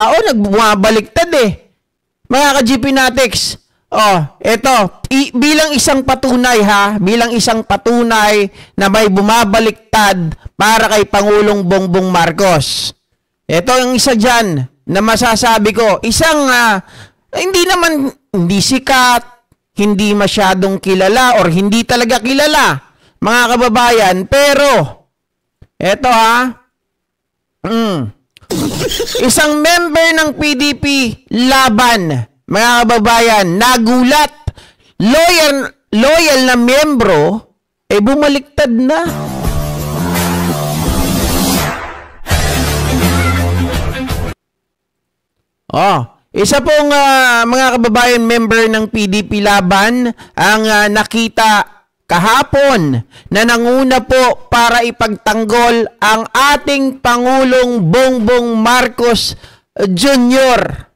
nagbumabaliktad eh. Mga ka-GP Natics, eto, bilang isang patunay bilang isang patunay na may bumabaliktad para kay Pangulong Bongbong Marcos. Ito ang isa dyan na masasabi ko, isang hindi sikat, hindi masyadong kilala or hindi talaga kilala, mga kababayan, pero eto isang member ng PDP laban, mga kababayan, nagulat, loyal na miyembro, bumaliktad na. Isa pong mga kababayan member ng PDP laban ang nakita kahapon na nanguna po para ipagtanggol ang ating Pangulong Bongbong Marcos Jr.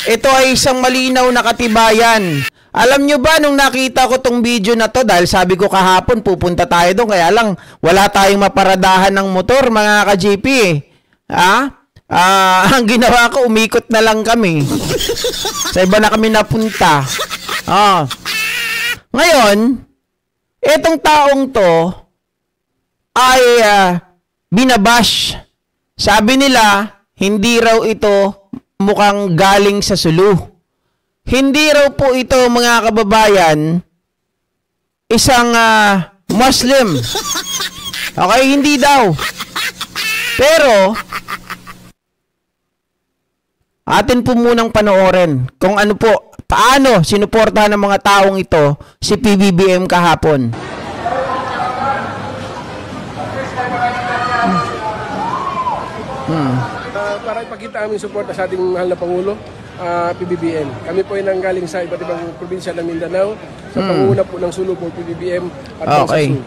Ito ay isang malinaw na katibayan. Alam nyo ba nung nakita ko tong video na to, dahil sabi ko kahapon pupunta tayo doon, kaya lang wala tayong maparadahan ng motor, mga ka-GP. Ang ginawa ko, umikot na lang kami. Sa iba na kami napunta. Ngayon, etong taong to ay binabash. Sabi nila, hindi raw ito mukhang galing sa Sulu. Hindi raw po ito, mga kababayan, isang Muslim. Okay, hindi daw. Pero atin po munang panoorin kung ano po, paano sinuportahan ng mga taong ito si PBBM kahapon. Para ipakita aming suporta sa ating mahal na Pangulo, PBBM. Kami po ay nanggaling sa iba't ibang probinsya ng Mindanao, sa pangunguna po ng Sulu po PBBM at sa Sulu.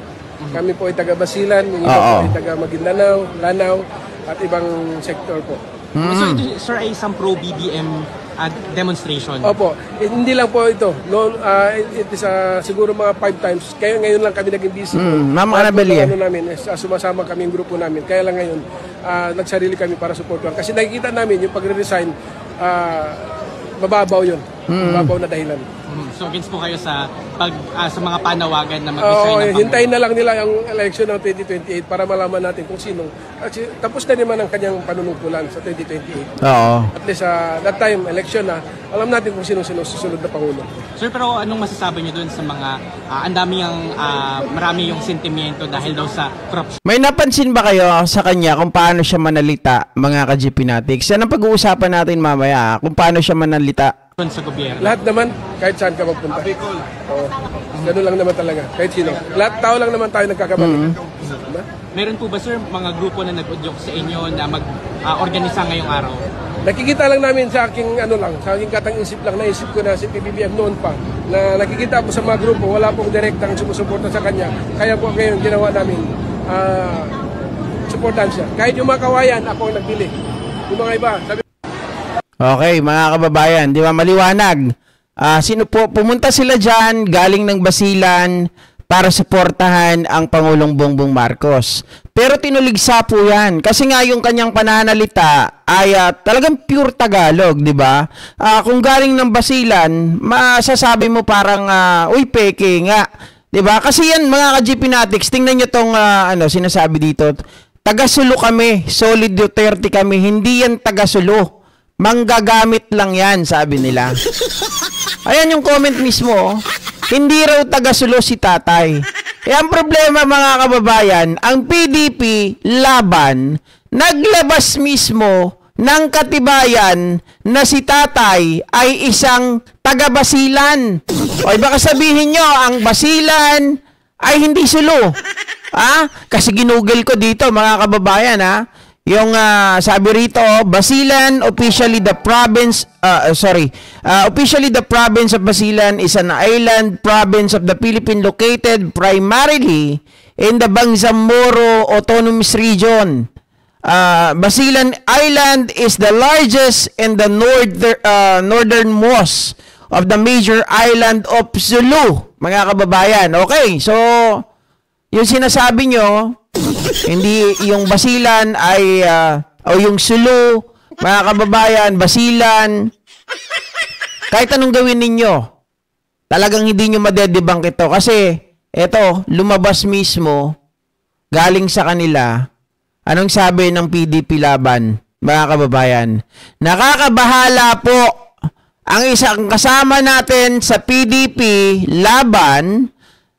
Kami po ay taga Basilan, yung iba po ay taga Maguindanao, Lanao at ibang sektor po. So ito, sir, ay isang pro-BBM demonstration? Opo. Hindi lang po ito. No, it is siguro mga 5 times. Kaya ngayon lang kami naging busy. Ma'am Annabelle. Sumasama kami yung grupo namin. Kaya lang ngayon, nagsarili kami para supportuhan. Kasi nakikita namin yung pagre-resign, mababaw yun. Mababaw na dahilan. So against po kayo sa sa mga panawagan na mag-resign ng hintayin na lang nila ang election ng 2028 para malaman natin kung sino. Tapos na naman ang kanyang panunungkulan sa 2028. At least that time, election na, alam natin kung sino susunod na Pangulo. Sir, pero anong masasabi niyo dun sa mga, marami yung sentimiento dahil daw sa corruption? May napansin ba kayo sa kanya kung paano siya manalita, mga ka-GP Natics? Yan ang pag-uusapan natin mamaya, kung paano siya manalita sa gobyerno. Lahat naman, kahit saan ka magpunta. Ganun lang naman talaga, kahit sino. Lahat tao lang naman tayo nagkakabalik. Meron po ba, sir, mga grupo na nag-udyok sa inyo na mag-organisa ngayong araw? Nakikita lang namin sa aking sa aking katang-isip lang, naisip ko na si PBBM noon pa, na nakikita po sa mga grupo, wala pong direktang sumusuporta sa kanya. Kaya po ngayon ginawa namin, supportan siya. Kahit yung mga kawayan, ako ang nagbili. Yung mga iba, sabi. Okay, mga kababayan, di ba maliwanag? Pumunta sila dyan, galing ng Basilan, para suportahan ang Pangulong Bongbong Marcos. Pero tinuligsa po yan. Kasi nga yung kanyang pananalita ay talagang pure Tagalog, di ba? Kung galing ng Basilan, masasabi mo parang, uy, peke nga. Di ba? Kasi yan, mga ka-GP Natics, tingnan nyo tong sinasabi dito. Taga-Sulu kami, solid Duterte kami, hindi yan taga-Sulu. Manggagamit lang yan, sabi nila. Ayan yung comment mismo. Hindi raw taga-Sulu si tatay. Ang problema, mga kababayan, ang PDP laban, naglabas mismo ng katibayan na si tatay ay isang taga-Basilan. O baka sabihin nyo, ang Basilan ay hindi Sulu. Kasi ginugol ko dito, mga kababayan, yung sabi rito, Basilan, officially the province of Basilan is an island province of the Philippines located primarily in the Bangsamoro Autonomous Region. Basilan Island is the largest and the northernmost of the major island of Sulu, mga kababayan. Okay, so yung sinasabi nyo, hindi yung Basilan ay o yung Sulu, mga kababayan, Basilan, kahit anong gawin ninyo, talagang hindi nyo madedebunk ito. Kasi, ito, lumabas mismo, galing sa kanila, anong sabi ng PDP Laban, mga kababayan? Nakakabahala po ang isang kasama natin sa PDP Laban,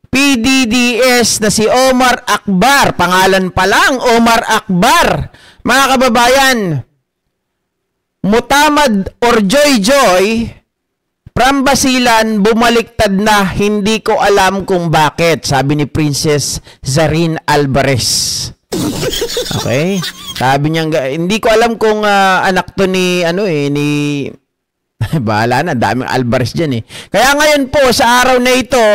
PDDS na si Omar Akbar. Pangalan pa lang, Omar Akbar. Mga kababayan, Mutamad or Joy from Basilan, bumaliktad na, hindi ko alam kung bakit, sabi ni Princess Zarin Alvarez. Okay? Sabi niya, hindi ko alam kung anak to ni, ni, bahala na, daming Alvarez dyan eh. Kaya ngayon po, sa araw na ito,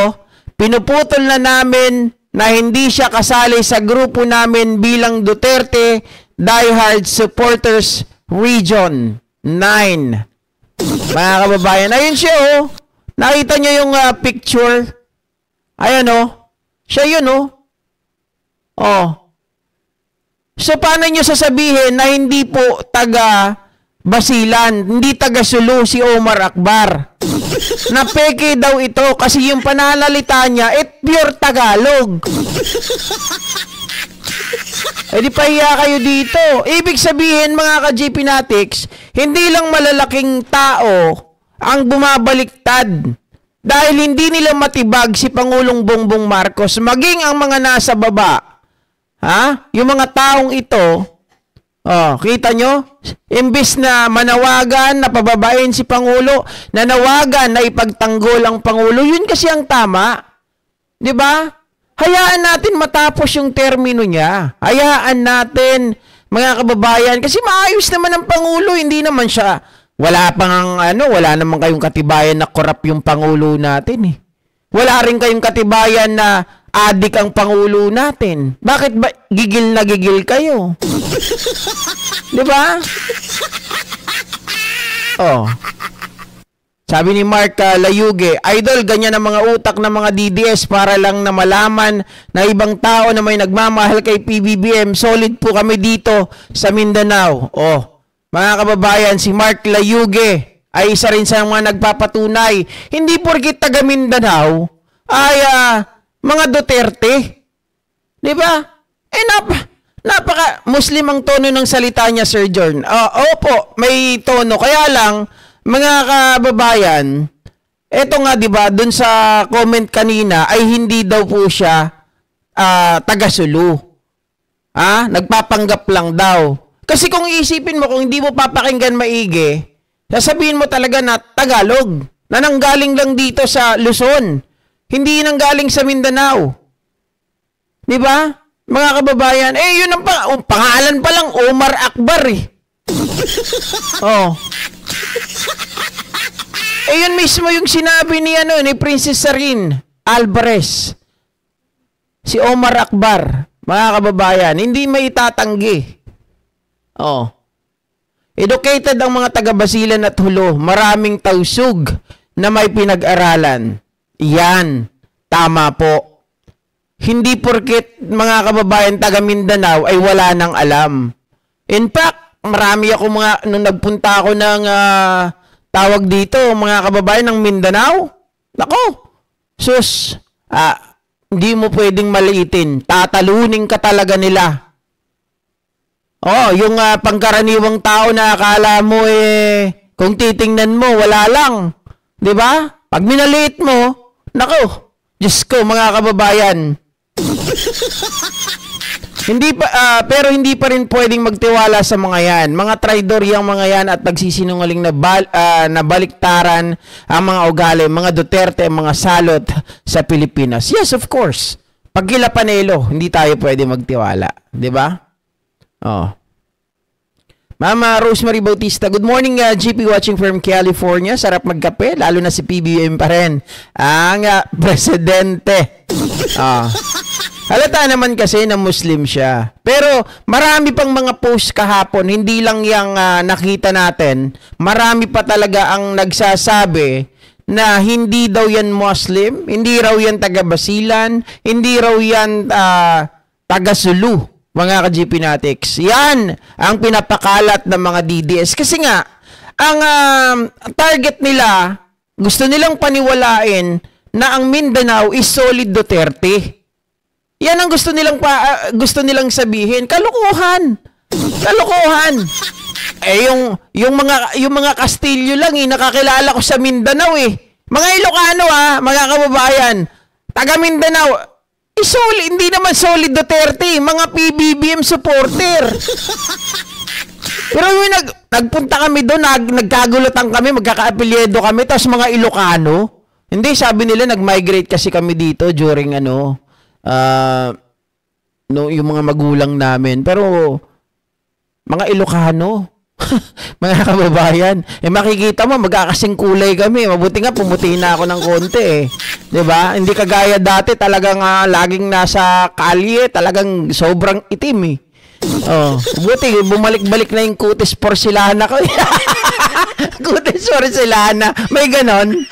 pinuputol na namin na hindi siya kasali sa grupo namin bilang Duterte Diehard Supporters Region 9. Mga kababayan, ayun siya oh. Nakita niyo yung picture? Ayan oh. Siya yun oh. Oh. So paano niyo sasabihin na hindi po taga Basilan, hindi taga Sulu si Omar Akbar? Na peke daw ito kasi yung pananalita niya pure Tagalog. Eh di pahiya kayo dito. Ibig sabihin mga ka-JP Natics, hindi lang malalaking tao ang bumabaliktad dahil hindi nila matibag si Pangulong Bongbong Marcos, maging ang mga nasa baba. Ha? Yung mga taong ito, oh, kita nyo? Imbis na manawagan na pababain si Pangulo, nanawagan na ipagtanggol ang Pangulo, yun kasi ang tama. 'Di ba? Hayaan natin matapos yung termino niya. Hayaan natin, mga kababayan, kasi maayos naman ang Pangulo, hindi naman siya, wala naman kayong katibayan na korap yung Pangulo natin eh. Wala rin kayong katibayan na adik ang Pangulo natin. Bakit ba gigil na gigil kayo? Di ba? Oh. Sabi ni Mark Layuge, Idol, ganyan ang mga utak ng mga DDS para lang na malaman na ibang tao na may nagmamahal kay PBBM. Solid po kami dito sa Mindanao. Oh, mga kababayan, si Mark Layuge ay isa rin sa mga nagpapatunay. Hindi porkit taga Mindanao ay mga Duterte. Di ba? Napaka-Muslim ang tono ng salita niya, Sir John. Opo, may tono. Kaya lang, mga kababayan, eto nga 'di ba, dun sa comment kanina ay hindi daw po siya taga Sulu. Nagpapanggap lang daw. Kasi kung iisipin mo, kung hindi mo papakinggan maigi, sasabihin mo talaga na Tagalog, na nanggaling lang dito sa Luzon, hindi nanggaling sa Mindanao. 'Di ba? Mga kababayan, yun ang pangalan pa lang, Omar Akbar eh. Oh. Yun mismo yung sinabi ni Princess Zarin Alvarez. Si Omar Akbar, mga kababayan, hindi may itatanggi. Oh. Educated ang mga taga-Basilan at Hulo, maraming tausug na may pinag-aralan. Yan, tama po. Hindi porket mga kababayan taga Mindanao ay wala nang alam. In fact, marami ako nung nagpunta ako ng tawag dito, mga kababayan ng Mindanao. Nako, sus, hindi mo pwedeng maliitin. Tatalunin ka talaga nila. Oh, yung pangkaraniwang tao na akala mo kung titingnan mo, wala lang. 'Di ba? Pag minaliit mo, nako, Diyos ko, mga kababayan. Pero hindi pa rin pwedeng magtiwala sa mga yan. Mga traidor yung mga yan at nagsisinungaling na baliktaran ang mga ugali, mga Duterte, mga salot sa Pilipinas. Yes, of course. Pag kila Panelo, hindi tayo pwede magtiwala. Di ba? Oh. Mama Rosemary Bautista, good morning, GP watching from California. Sarap magkape, lalo na si PBBM pa rin. Ang presidente. Halata naman kasi na Muslim siya. Pero marami pang mga post kahapon, hindi lang yung nakita natin. Marami pa talaga ang nagsasabi na hindi daw yan Muslim, hindi raw yan taga Basilan, hindi raw yan taga Sulu. mga ka-GP Natics. Yan ang pinapakalat ng mga DDS. Kasi nga, ang target nila, gusto nilang paniwalain na ang Mindanao is solid Duterte. Yan ang gusto nilang sabihin. Kalokohan. Kalokohan. Eh yung mga Kastilyo lang nakakilala ko sa Mindanao Mga Ilocano mga kababayan. Taga Mindanao, hindi naman solid Duterte, mga PBBM supporter. Pero nagpunta kami doon, nagkagulutan kami, magkaka-apelyedo kami, tapos mga Ilocano. Hindi, sabi nila nag-migrate kasi kami dito during yung mga magulang namin. Pero mga Ilocano, mga kababayan, makikita mo magkakasing kulay kami. Mabuti nga pumuti na ako ng konti 'Di ba? Hindi kagaya dati talagang laging nasa kalye, talagang sobrang itim buti bumalik-balik na yung kutis porcelana ko. Kutis porcelana, may ganon.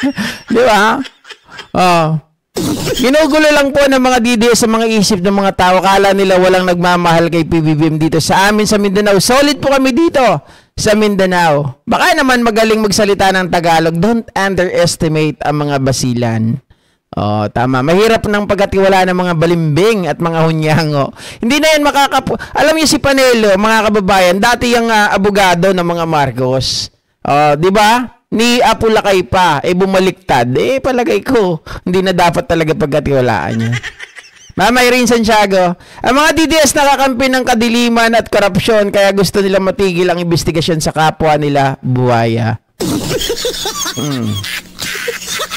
'Di ba? Ginugulo lang po ng mga DDS sa mga isip ng mga tao. Kala nila walang nagmamahal kay PBBM dito sa amin sa Mindanao. Solid po kami dito sa Mindanao. Baka naman magaling magsalita ng Tagalog. Don't underestimate ang mga basilan. Tama. Mahirap ng pagkatiwala ng mga balimbing at mga hunyango. Hindi na yan Alam niyo si Panelo, mga kababayan, dati yung abogado ng mga Marcos. 'Di ba? Ni Apulakay pa, bumaliktad. Palagay ko, hindi na dapat talaga pagkatiwalaan niya. Mama Irene Santiago, ang mga DDS nakakampi ng kadiliman at korupsyon, kaya gusto nila matigil ang investigasyon sa kapwa nila, buhaya.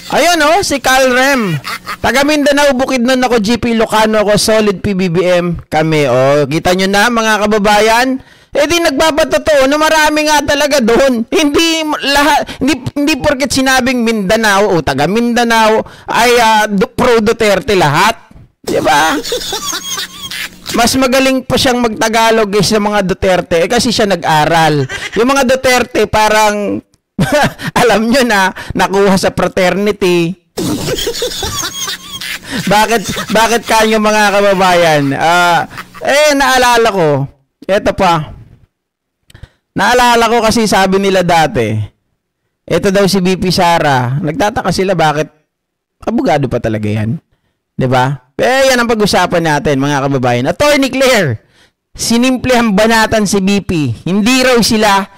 Ayun si Carl Rem. Taga Mindanao, Bukidnon ako, GP Ilocano ako, solid PBBM kami. Kita nyo na mga kababayan? Di nagpapatotoo na marami nga talaga doon. Hindi porket sinabing Mindanao o taga Mindanao ay pro Duterte lahat. 'Di ba? Mas magaling pa siyang magtagalog sa mga Duterte kasi siya nag-aral. Yung mga Duterte parang alam nyo na nakuha sa fraternity. Bakit kanyo mga kababayan? Naalala ko. Ito pa. Naalala ko kasi sabi nila dati, ito daw si BP Sara, nagtataka sila bakit abogado pa talaga yan. 'Di ba? Yan ang pag-usapan natin mga kababayan. Attorney Claire, sinimplehang banatan si BP. Hindi raw sila